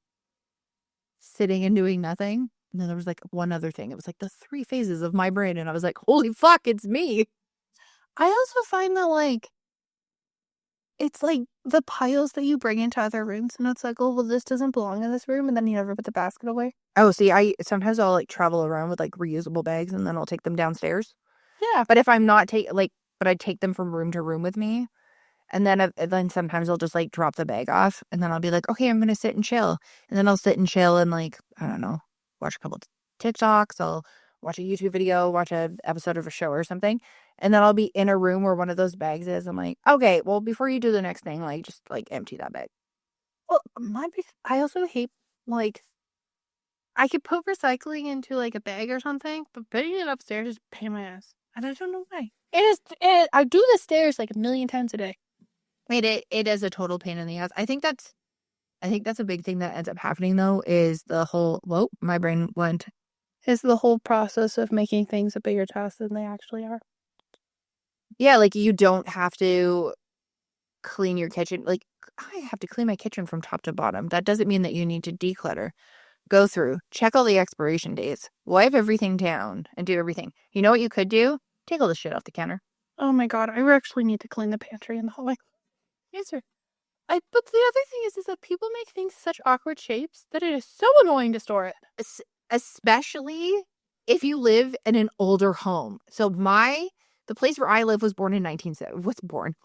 sitting and doing nothing. And then there was like one other thing. It was like the 3 phases of my brain. And I was like, holy fuck, it's me. I also find that, like, it's like the piles that you bring into other rooms, and it's like, oh, well, this doesn't belong in this room, and then you never put the basket away. Oh, see, sometimes I'll like travel around with like reusable bags and then I'll take them downstairs. Yeah. But if I'm not but I take them from room to room with me. And then sometimes I'll just like drop the bag off and then I'll be like, okay, I'm going to sit and chill. And then I'll sit and chill and like, I don't know, watch a couple TikToks. I'll watch a YouTube video, watch an episode of a show or something. And then I'll be in a room where one of those bags is. I'm like, okay, well, before you do the next thing, like just like empty that bag. Well, I also hate, like, I could put recycling into, like, a bag or something, but putting it upstairs is a pain in my ass. And I don't know why. I do the stairs, like, 1,000,000 times a day. It is a total pain in the ass. I think that's a big thing that ends up happening though is the whole, whoa, my brain went. Is the whole process of making things a bigger task than they actually are. Yeah, like you don't have to clean your kitchen. Like I have to clean my kitchen from top to bottom. That doesn't mean that you need to declutter. Go through, check all the expiration dates, wipe everything down, and do everything. You know what you could do? Take all the shit off the counter. Oh my God, I actually need to clean the pantry in the hallway. Yes, sir. But the other thing is that people make things such awkward shapes that it is so annoying to store it. Especially if you live in an older home. So the place where I live was born in 1970. Was born.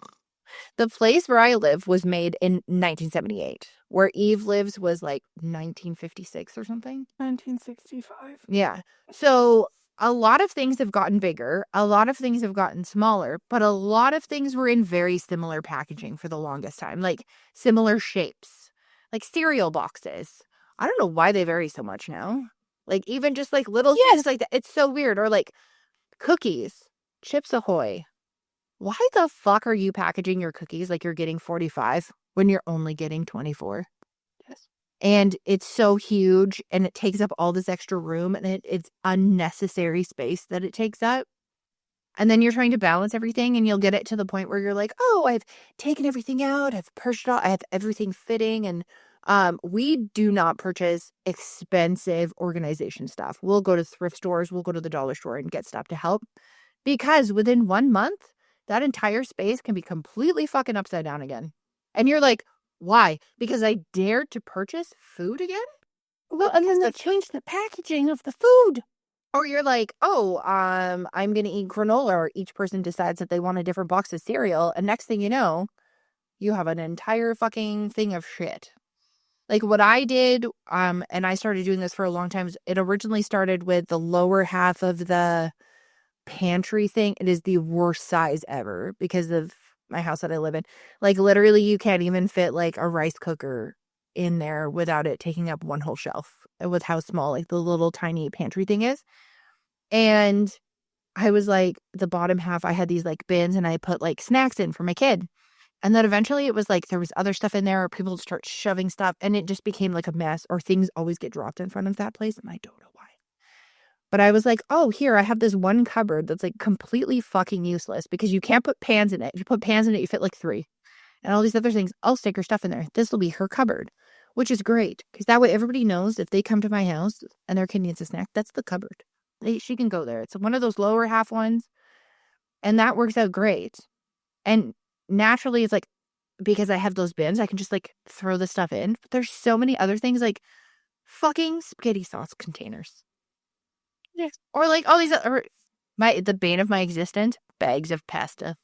The place where I live was made in 1978. Where Eve lives was like 1956 or something. 1965. Yeah. So a lot of things have gotten bigger. A lot of things have gotten smaller. But a lot of things were in very similar packaging for the longest time. Like similar shapes. Like cereal boxes. I don't know why they vary so much now. Like even just like little things like that. It's so weird. Or like cookies. Chips Ahoy. Why the fuck are you packaging your cookies like you're getting 45 when you're only getting 24? Yes. And it's so huge and it takes up all this extra room and it's unnecessary space that it takes up. And then you're trying to balance everything and you'll get it to the point where you're like, oh, I've taken everything out. I've purged it all. I have everything fitting. And we do not purchase expensive organization stuff. We'll go to thrift stores. We'll go to the dollar store and get stuff to help. Because within 1 month, that entire space can be completely fucking upside down again. And you're like, why? Because I dared to purchase food again? Well, and then they changed the packaging of the food. Or you're like, oh, I'm going to eat granola, or each person decides that they want a different box of cereal. And next thing you know, you have an entire fucking thing of shit. Like what I did, and I started doing this for a long time, it originally started with the lower half of the pantry thing. It is the worst size ever because of my house that I live in. Like literally you can't even fit like a rice cooker in there without it taking up one whole shelf with how small like the little tiny pantry thing is. And I was like, the bottom half, I had these like bins and I put like snacks in for my kid. And then eventually it was like there was other stuff in there, or people would start shoving stuff, and it just became like a mess, or things always get dropped in front of that place, and I don't know why. But I was like, oh, here, I have this one cupboard that's like completely fucking useless because you can't put pans in it. If you put pans in it, you fit like 3. And all these other things. I'll stick her stuff in there. This will be her cupboard, which is great because that way everybody knows if they come to my house and their kid needs a snack, that's the cupboard. She can go there. It's one of those lower half ones, and that works out great. And naturally, it's like, because I have those bins, I can just like throw the stuff in. But there's so many other things like fucking spaghetti sauce containers. Yeah. Or like all these other, the bane of my existence, bags of pasta.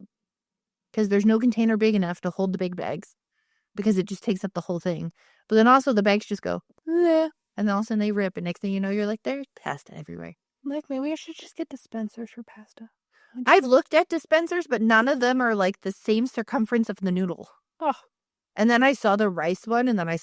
Because there's no container big enough to hold the big bags because it just takes up the whole thing. But then also the bags just go, bleh, and then all of a sudden they rip, and next thing you know, you're like, there's pasta everywhere. Like, maybe I should just get dispensers for pasta. I've looked at dispensers, but none of them are like the same circumference of the noodle. Oh. And then I saw the rice one, and then I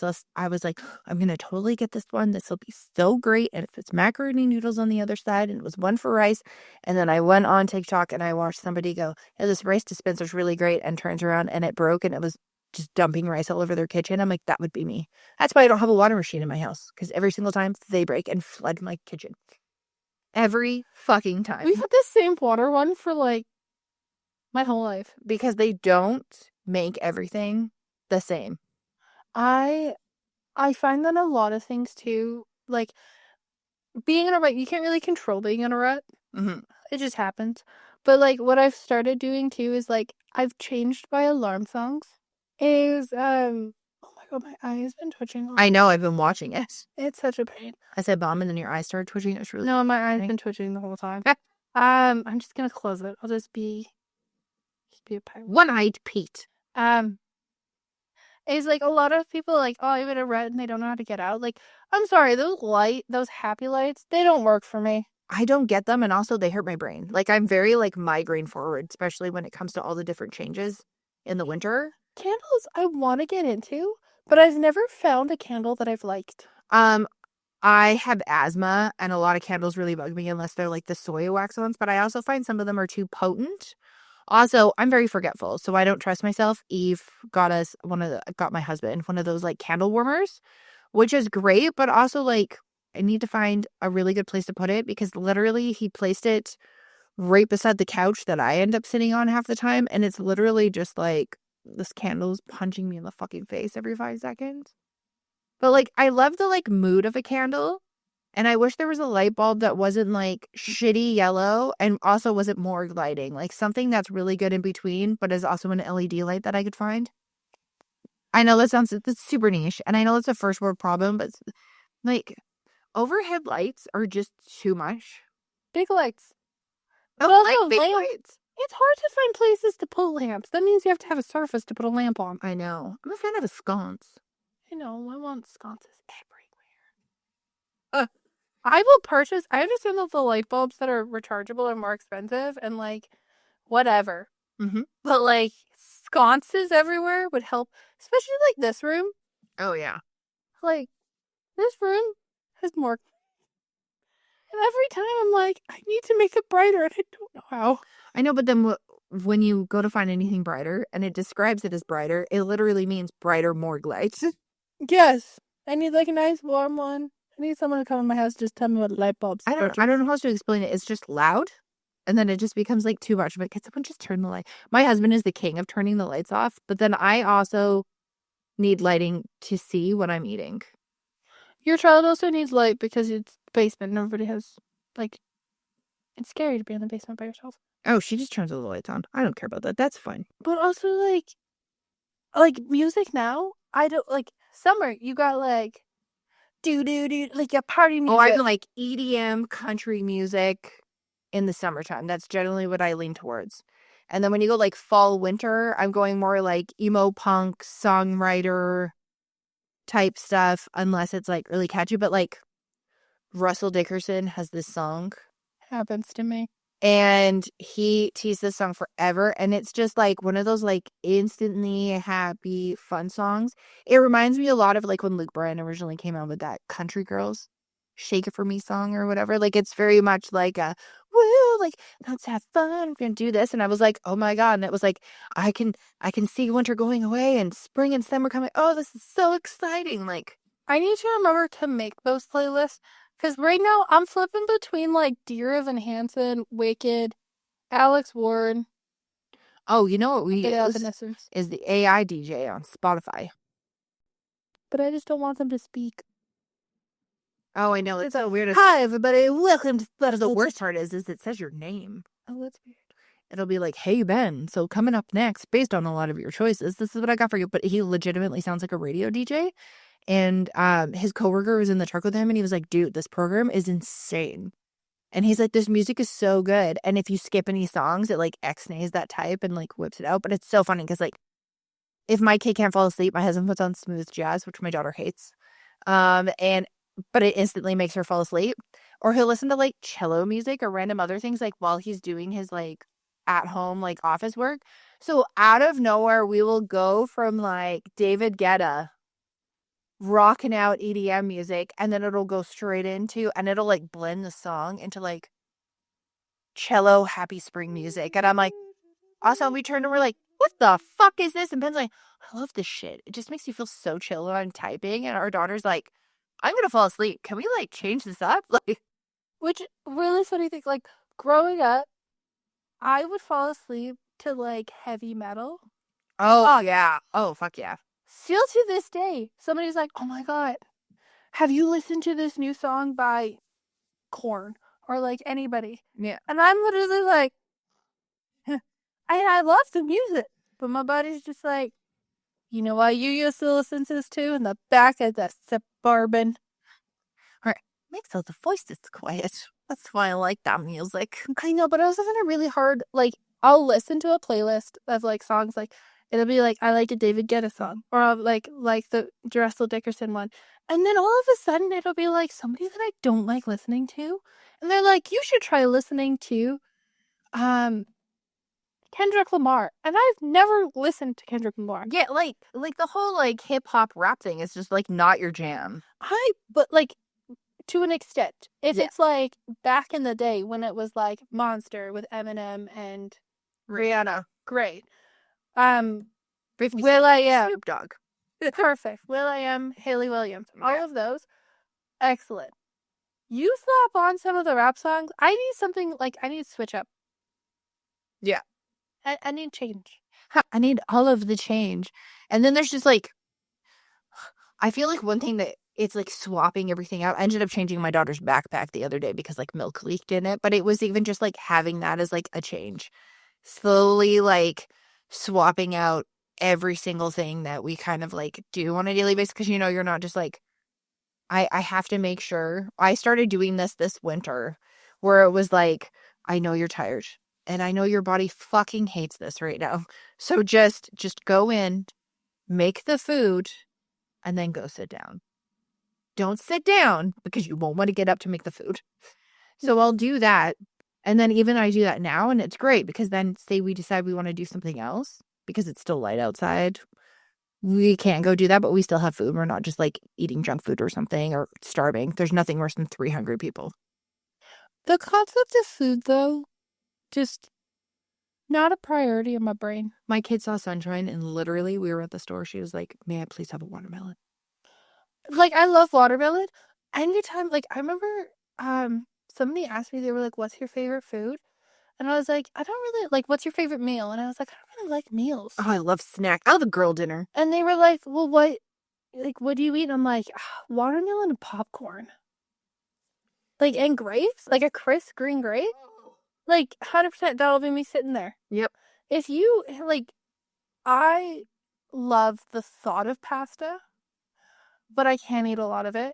was like, I'm going to totally get this one. This will be so great. And if it's macaroni noodles on the other side, and it was one for rice. And then I went on TikTok and I watched somebody go, yeah, this rice dispenser is really great, and turns around and it broke, and it was just dumping rice all over their kitchen. I'm like, that would be me. That's why I don't have a water machine in my house, because every single time they break and flood my kitchen. Every fucking time. We've had the same water one for like my whole life. Because they don't make everything the same. I find that a lot of things too, like being in a rut, you can't really control being in a rut. Mm-hmm. It just happens. But like what I've started doing too is like I've changed my alarm songs. Oh my god, my eye has been twitching. I know, I've been watching it. It's such a pain. I said bomb, and then your eyes started twitching. It was really No, my eye's been twitching the whole time. I'm just gonna close it. I'll just be a pirate. One-eyed Pete. Is like a lot of people like, oh, I'm in a rut and they don't know how to get out. Like, I'm sorry, those happy lights, they don't work for me. I don't get them, and also they hurt my brain. Like, I'm very like migraine forward, especially when it comes to all the different changes in the winter. Candles I want to get into, but I've never found a candle that I've liked. I have asthma, and a lot of candles really bug me unless they're like the soy wax ones, but I also find some of them are too potent. Also, I'm very forgetful, so I don't trust myself. Eve got my husband one of those like candle warmers, which is great, but also like I need to find a really good place to put it, because literally he placed it right beside the couch that I end up sitting on half the time, and it's literally just like this candle's punching me in the fucking face every 5 seconds. But like I love the like mood of a candle. And I wish there was a light bulb that wasn't like shitty yellow and also wasn't morgue lighting. Like something that's really good in between, but is also an LED light that I could find. I know that's super niche, and I know it's a first world problem, but like overhead lights are just too much. Big lights. But also like big lights. It's hard to find places to put lamps. That means you have to have a surface to put a lamp on. I know. I'm a fan of a sconce. I know. I want sconces everywhere. I will purchase. I understand that the light bulbs that are rechargeable are more expensive and like whatever. Mm-hmm. But like sconces everywhere would help, especially like this room. Oh yeah. Like this room has more. And every time I'm like, I need to make it brighter, and I don't know how. I know, but then when you go to find anything brighter and it describes it as brighter, it literally means brighter morgue lights. Yes. I need like a nice warm one. I need someone to come in my house and just tell me what light bulbs. I don't know how else to explain it. It's just loud, and then it just becomes like too much. But can someone just turn the light? My husband is the king of turning the lights off, but then I also need lighting to see what I'm eating. Your child also needs light because it's basement. Nobody has like. It's scary to be in the basement by yourself. Oh, she just turns all the lights on. I don't care about that. That's fine. But also like music now. I don't like summer. You got like. Do like a party music. Oh, I like EDM country music in the summertime. That's generally what I lean towards. And then when you go like fall, winter, I'm going more like emo punk, songwriter type stuff, unless it's like really catchy. But like Russell Dickerson has this song. Happens to me. And he teased this song forever. And it's just like one of those like instantly happy, fun songs. It reminds me a lot of like when Luke Bryan originally came out with that Country Girls Shake It For Me song or whatever. Like it's very much like a, will like, let's have fun. We're gonna do this. And I was like, oh my God. And it was like, I can see winter going away and spring and summer coming. Oh, this is so exciting. Like, I need to remember to make those playlists because right now I'm flipping between like Dear Evan Hansen, Wicked, Alex Ward, oh, you know what we Big use Evanescence. is the AI DJ on Spotify. But I just don't want them to speak. Oh, I know. It's so weird. Hi, everybody. Welcome to But the worst part is it says your name. Oh, that's weird. It'll be like, hey, Ben, so coming up next, based on a lot of your choices, this is what I got for you. But he legitimately sounds like a radio DJ. And his coworker was in the truck with him and he was like, dude, this program is insane. And he's like, this music is so good. And if you skip any songs, it like X-nays that type and like whips it out. But it's so funny because like if my kid can't fall asleep, my husband puts on smooth jazz, which my daughter hates. But it instantly makes her fall asleep. Or he'll listen to like cello music or random other things like while he's doing his like at home like office work. So out of nowhere, we will go from like David Guetta rocking out EDM music and then it'll go straight into and it'll like blend the song into like cello happy spring music. And I'm like, also we turned and we're like, what the fuck is this? And Ben's like, I love this shit. It just makes you feel so chill when I'm typing. And our daughter's like, I'm gonna fall asleep. Can we like change this up? Like, Which really funny thing, like growing up, I would fall asleep to like heavy metal. oh yeah. Oh fuck yeah. Still to this day, somebody's like, oh my God, have you listened to this new song by Korn or like anybody? Yeah. And I'm literally like, I love the music, but my body's just like, you know why you used to listen to this too? In the back of the Suburban. All right. Makes all the voices quiet. That's why I like that music. I know, but I also find it really hard. Like, I'll listen to a playlist of like songs, like it'll be like I like a David Guetta song, or I'll like the Russell Dickerson one, and then all of a sudden it'll be like somebody that I don't like listening to, and they're like, you should try listening to, Kendrick Lamar, and I've never listened to Kendrick Lamar. Yeah, like the whole like hip hop rap thing is just like not your jam. But like to an extent, if Yeah. it's like back in the day when it was like Monster with Eminem and Rihanna. great. 50 Will I Am. Snoop Dogg. Perfect. Will I Am, Haley Williams. All Yeah. of those. Excellent. You slap on some of the rap songs. I need something like I need to switch up. Yeah. I need change. I need all of the change. And then there's just like, I feel like one thing that it's like swapping everything out. I ended up changing my daughter's backpack the other day because like milk leaked in it. But it was even just like having that as like a change. Slowly like swapping out every single thing that we kind of like do on a daily basis. Because, you know, you're not just like, I have to make sure. I started doing this winter where it was like, I know you're tired. And I know your body fucking hates this right now. So just go in, make the food, and then go sit down. Don't sit down because you won't want to get up to make the food. So I'll do that. And then even I do that now and it's great because then say we decide we want to do something else because it's still light outside. We can't go do that, but we still have food. We're not just like eating junk food or something or starving. There's nothing worse than 3 hungry people. The concept of food, though, just not a priority in my brain. My kid saw sunshine and literally we were at the store. She was like, may I please have a watermelon? Like, I love watermelon. Anytime, like, I remember somebody asked me, they were like, what's your favorite food? And I was like, I don't really, like, what's your favorite meal? And I was like, I don't really like meals. Oh, I love snack. I love a girl dinner. And they were like, well, what do you eat? And I'm like, watermelon and popcorn. Like, and grapes? Like a crisp green grape? Like, 100% that'll be me sitting there. Yep. If you, like, I love the thought of pasta, but I can't eat a lot of it.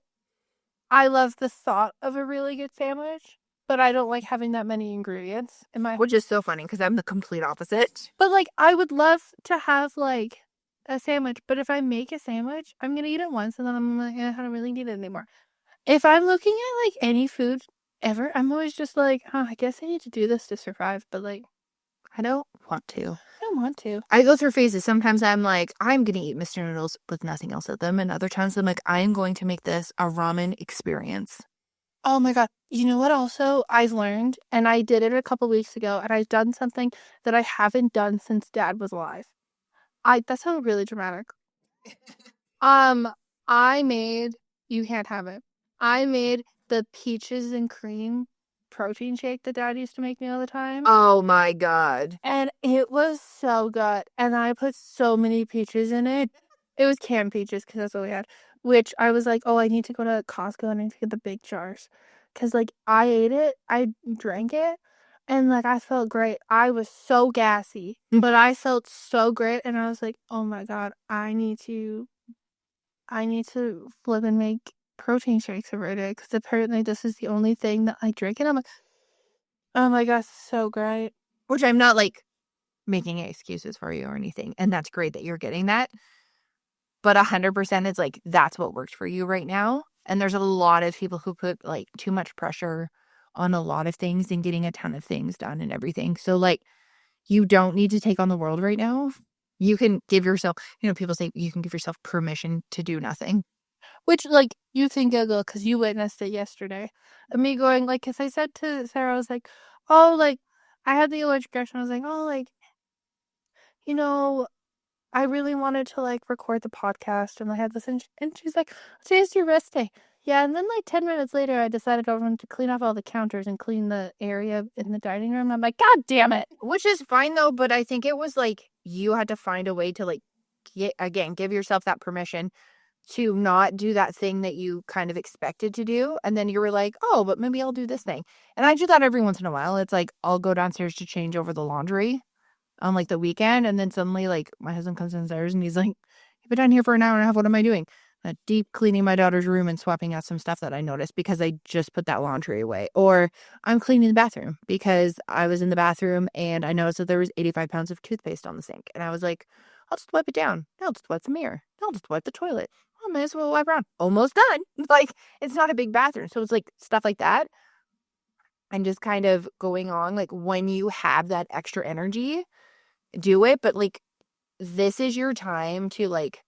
I love the thought of a really good sandwich, but I don't like having that many ingredients in my... Which is so funny because I'm the complete opposite. But, like, I would love to have, like, a sandwich, but if I make a sandwich, I'm going to eat it once and then I'm like, I don't really need it anymore. If I'm looking at, like, any food ever, I'm always just like, I guess I need to do this to survive, but, like, I don't want to. I don't want to. I go through phases. Sometimes I'm like, I'm going to eat Mr. Noodles with nothing else at them. And other times I'm like, I am going to make this a ramen experience. Oh my God. You know what also I've learned? And I did it a couple weeks ago, and I've done something that I haven't done since Dad was alive. That sounds really dramatic. Um, I made, you can't have it. I made the peaches and cream protein shake that Dad used to make me all the time. Oh my God. And it was so good. And I put so many peaches in it. It was canned peaches because that's what we had. Which I was like, oh, I need to go to Costco and I need to get the big jars. Because, like, I ate it, I drank it, and, like, I felt great. I was so gassy, but I felt so great. And I was like, oh my God, I need to flip and make protein shakes every day because apparently this is the only thing that I drink. And I'm like, oh my gosh, so great. Which I'm not like making excuses for you or anything. And that's great that you're getting that. But 100% it's like that's what works for you right now. And there's a lot of people who put like too much pressure on a lot of things and getting a ton of things done and everything. So like you don't need to take on the world right now. You can give yourself, people say you can give yourself permission to do nothing. Which, like, you think giggle because you witnessed it yesterday. And me going, like, because I said to Sarah, I was like, oh, like, I had the allergic reaction. I was like, oh, like, you know, I really wanted to, like, record the podcast. And I had this, and she's like, today's your rest day. Yeah, and then, like, 10 minutes later, I decided I wanted to clean off all the counters and clean the area in the dining room. I'm like, God damn it. Which is fine though, but I think it was like you had to find a way to like give yourself that permission to not do that thing that you kind of expected to do. And then you were like, oh, but maybe I'll do this thing. And I do that every once in a while. It's like I'll go downstairs to change over the laundry on like the weekend. And then suddenly like my husband comes downstairs and he's like, I've been down here for an hour and a half. What am I doing? Deep cleaning my daughter's room and swapping out some stuff that I noticed because I just put that laundry away. Or I'm cleaning the bathroom because I was in the bathroom and I noticed that there was 85 pounds of toothpaste on the sink. And I was like, I'll just wipe it down. Now I'll just wipe the mirror. Now I'll just wipe the toilet. I might as well wipe around. Almost done. Like, it's not a big bathroom. So it's like stuff like that. And just kind of going on, like, when you have that extra energy, do it. But like, this is your time to like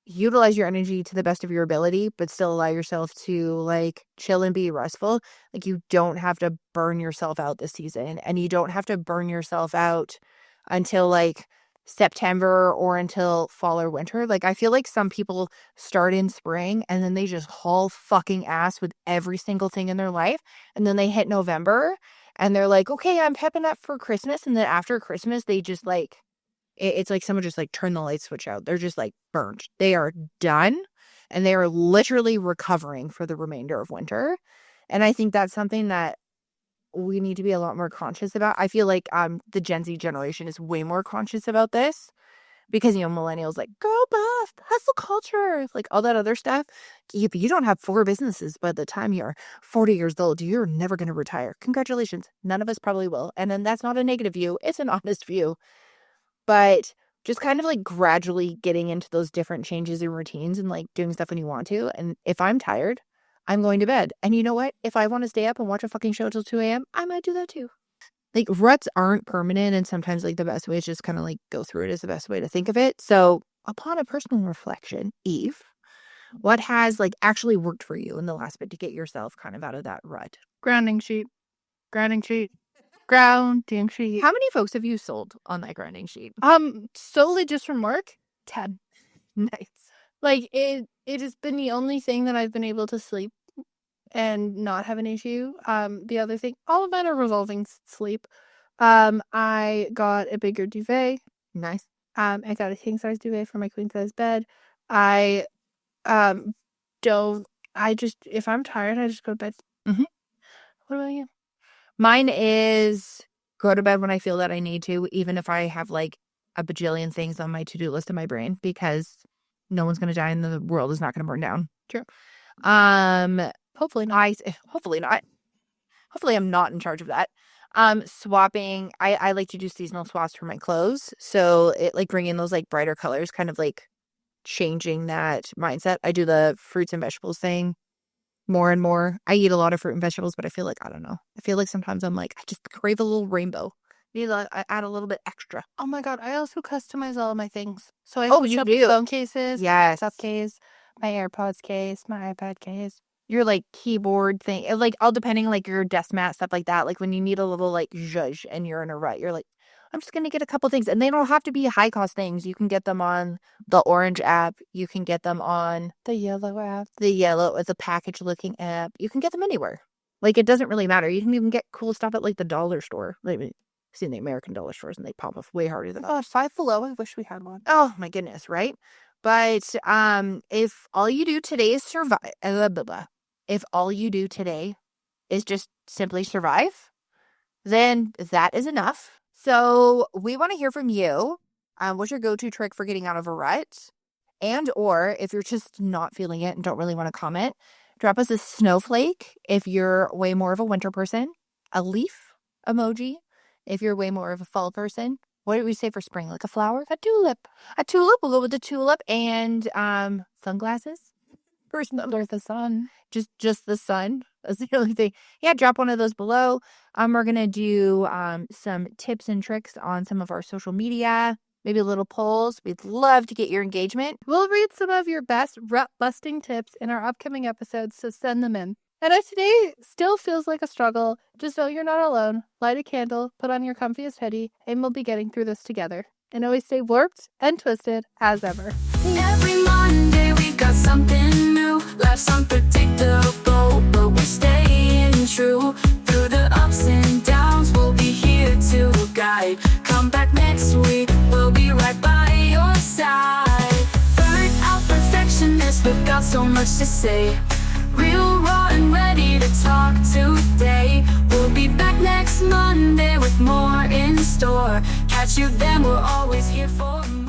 utilize your energy to the best of your ability, but still allow yourself to like chill and be restful. Like you don't have to burn yourself out this season, and you don't have to burn yourself out until like September or until fall or winter. Like I feel like some people start in spring and then they just haul fucking ass with every single thing in their life. And then they hit November and they're like, okay, I'm pepping up for Christmas. And then after Christmas, they just like it's like someone just like turned the light switch out. They're just like burned. They are done and they are literally recovering for the remainder of winter. And I think that's something that we need to be a lot more conscious about. I feel like the Gen Z generation is way more conscious about this because millennials like girl boss, hustle culture, like all that other stuff. If you don't have 4 businesses by the time you're 40 years old, you're never going to retire. Congratulations. None of us probably will. And then that's not a negative view. It's an honest view. But just kind of like gradually getting into those different changes and routines and like doing stuff when you want to. And if I'm tired, I'm going to bed. And you know what? If I want to stay up and watch a fucking show till 2 a.m., I might do that too. Like ruts aren't permanent. And sometimes like the best way is just kind of like go through it is the best way to think of it. So upon a personal reflection, Eve, what has like actually worked for you in the last bit to get yourself kind of out of that rut? Grounding sheet. Grounding sheet. Grounding sheet. How many folks have you sold on that grounding sheet? Solely just from work, 10. Nice. Like, it has been the only thing that I've been able to sleep and not have an issue. The other thing, all of mine are revolving sleep. I got a bigger duvet. Nice. I got a king size duvet for my queen size bed. I don't. I just, if I'm tired, I just go to bed. Mm-hmm. What about you? Mine is go to bed when I feel that I need to, even if I have like a bajillion things on my to-do list in my brain, because no one's going to die and the world is not going to burn down. True. Hopefully not. Hopefully not. Hopefully I'm not in charge of that. Swapping. I like to do seasonal swaps for my clothes. So it like bringing those like brighter colors, kind of like changing that mindset. I do the fruits and vegetables thing more and more. I eat a lot of fruit and vegetables, but I feel like, I don't know. I feel like sometimes I'm like, I just crave a little rainbow. I add a little bit extra. Oh my God, I also customize all of my things. So I Oh, switch you up do? phone cases, Yes. laptop case, my AirPods case, my iPad case. your like keyboard thing, like all depending like your desk mat, stuff like that. Like when you need a little like zhuzh and you're in a rut, you're like, I'm just gonna get a couple things, and they don't have to be high cost things. You can get them on the orange app. You can get them on The yellow app. the yellow with the package looking app. You can get them anywhere. Like it doesn't really matter. You can even get cool stuff at like the dollar store. Like I've seen the American dollar stores and they pop off way harder than Oh, Five Below. I wish we had one. Oh my goodness, right? But if all you do today is survive, if all you do today is just simply survive, then that is enough. So we want to hear from you. What's your go-to trick for getting out of a rut? And or if you're just not feeling it and don't really want to comment, drop us a snowflake if you're way more of a winter person, a leaf emoji if you're way more of a fall person. What did we say for spring? Like a flower? A tulip. A tulip. We'll go with the tulip and sunglasses. Person under the sun. Just the sun. That's the only thing. Yeah, drop one of those below. We're gonna do some tips and tricks on some of our social media. Maybe little polls. We'd love to get your engagement. We'll read some of your best rut-busting tips in our upcoming episodes, so send them in. And if today still feels like a struggle, just know you're not alone. Light a candle, put on your comfiest hoodie, and we'll be getting through this together. And always stay warped and twisted as ever. Every Monday we got something new. Life's unpredictable, but we're staying true. Through the ups and downs, we'll be here to guide. Come back next week, we'll be right by your side. Burnt out perfectionists, we've got so much to say. Real, raw, and ready to talk today. We'll be back next Monday with more in store. Catch you then, we're always here for more.